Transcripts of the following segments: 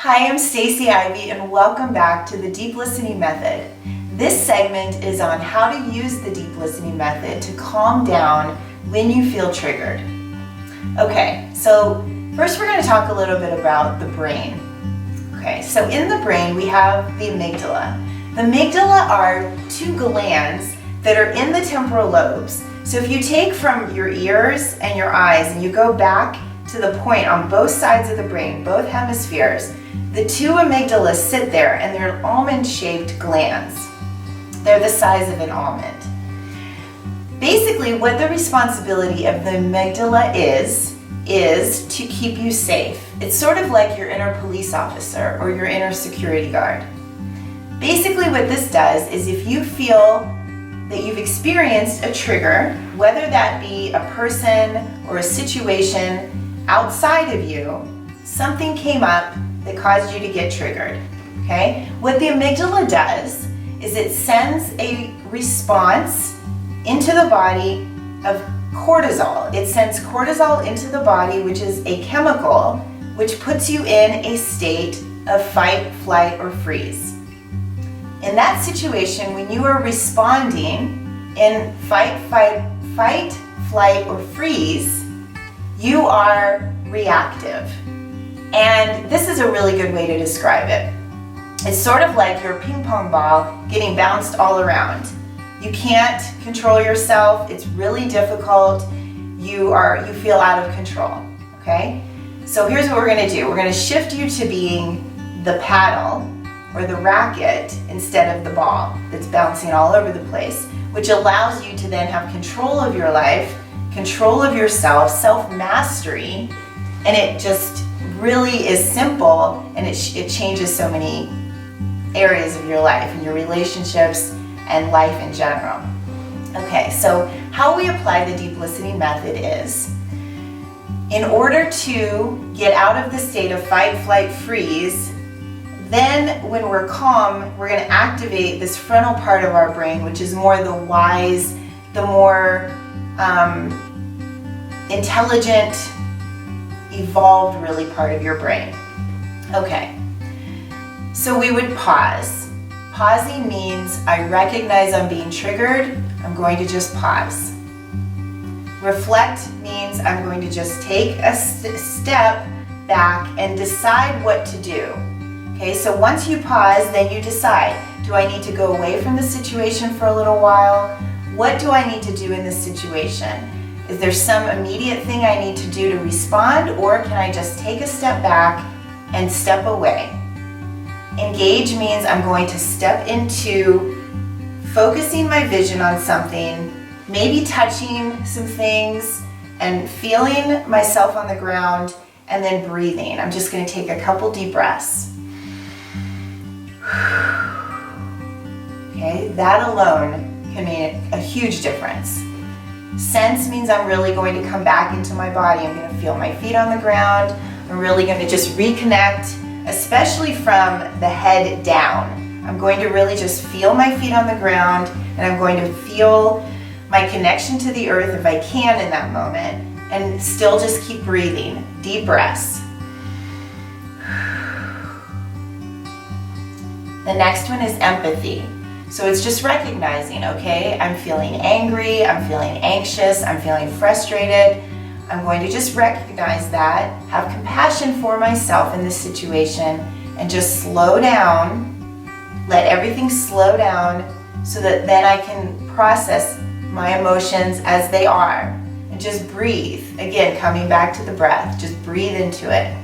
Hi, I'm Stacie Ivey and welcome back to the Deep Listening Method. This segment is on how to use the Deep Listening Method to calm down when you feel triggered. Okay, so first we're going to talk a little bit about the brain. Okay, so in the brain we have the amygdala. The amygdala are two glands that are in the temporal lobes. So if you take from your ears and your eyes and you go back to the point on both sides of the brain, both hemispheres, the two amygdalas sit there and they're almond-shaped glands. They're the size of an almond. Basically, what the responsibility of the amygdala is to keep you safe. It's sort of like your inner police officer or your inner security guard. Basically, what this does is if you feel that you've experienced a trigger, whether that be a person or a situation outside of you, something came up that caused you to get triggered, okay? What the amygdala does is it sends a response into the body of cortisol. It sends cortisol into the body, which is a chemical which puts you in a state of fight, flight, or freeze. In that situation, when you are responding in fight, flight, or freeze, you are reactive. And this is a really good way to describe it. It's sort of like your ping pong ball getting bounced all around. You can't control yourself. It's really difficult. You feel out of control, okay? So here's what we're gonna do. We're gonna shift you to being the paddle or the racket instead of the ball that's bouncing all over the place, which allows you to then have control of your life, control of yourself, self-mastery, and it just really is simple, and it changes so many areas of your life and your relationships and life in general. Okay, so how we apply the deep listening method is, in order to get out of the state of fight, flight, freeze, then when we're calm, we're going to activate this frontal part of our brain, which is more the wise, the more intelligent, evolved really part of your brain. Okay, so we would pause. Pausing means I recognize I'm being triggered, I'm going to just pause. Reflect means I'm going to just take a step back and decide what to do. Okay, so once you pause, then you decide, do I need to go away from the situation for a little while? What do I need to do in this situation? Is there some immediate thing I need to do to respond, or can I just take a step back and step away? Engage means I'm going to step into focusing my vision on something, maybe touching some things and feeling myself on the ground, and then breathing. I'm just going to take a couple deep breaths. Okay, that alone can make a huge difference. Sense means I'm really going to come back into my body. I'm going to feel my feet on the ground. I'm really going to just reconnect, especially from the head down. I'm going to really just feel my feet on the ground, and I'm going to feel my connection to the earth if I can in that moment, and still just keep breathing. Deep breaths. The next one is empathy. So it's just recognizing, okay, I'm feeling angry, I'm feeling anxious, I'm feeling frustrated. I'm going to just recognize that, have compassion for myself in this situation, and just slow down, let everything slow down so that then I can process my emotions as they are. And just breathe. Again, coming back to the breath, just breathe into it.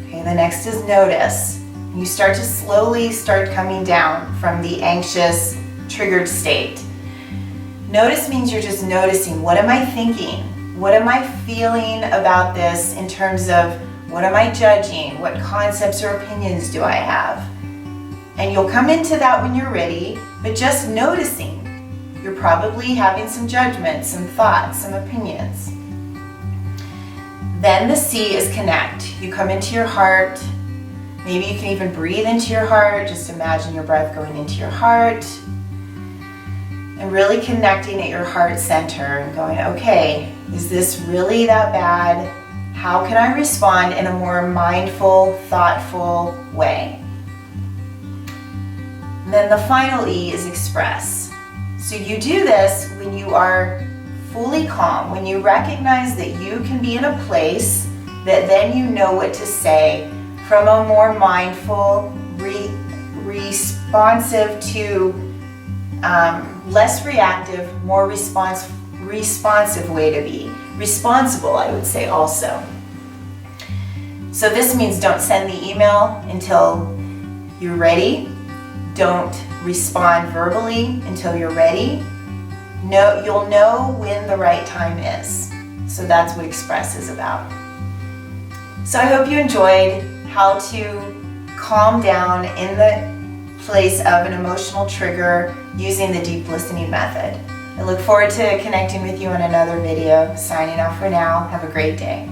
Okay, the next is notice. You start to slowly start coming down from the anxious, triggered state. Notice means you're just noticing, what am I thinking? What am I feeling about this in terms of what am I judging? What concepts or opinions do I have? And you'll come into that when you're ready, but just noticing. You're probably having some judgments, some thoughts, some opinions. Then the C is connect. You come into your heart. Maybe you can even breathe into your heart. Just imagine your breath going into your heart. And really connecting at your heart center and going, okay, is this really that bad? How can I respond in a more mindful, thoughtful way? And then the final E is express. So you do this when you are fully calm, when you recognize that you can be in a place that then you know what to say from a more mindful, responsive to less reactive, more responsive way to be. Responsible, I would say also. So this means don't send the email until you're ready. Don't respond verbally until you're ready. No, you'll know when the right time is. So that's what express is about. So I hope you enjoyed how to calm down in the place of an emotional trigger using the deep listening method. I look forward to connecting with you on another video. Signing off for now. Have a great day.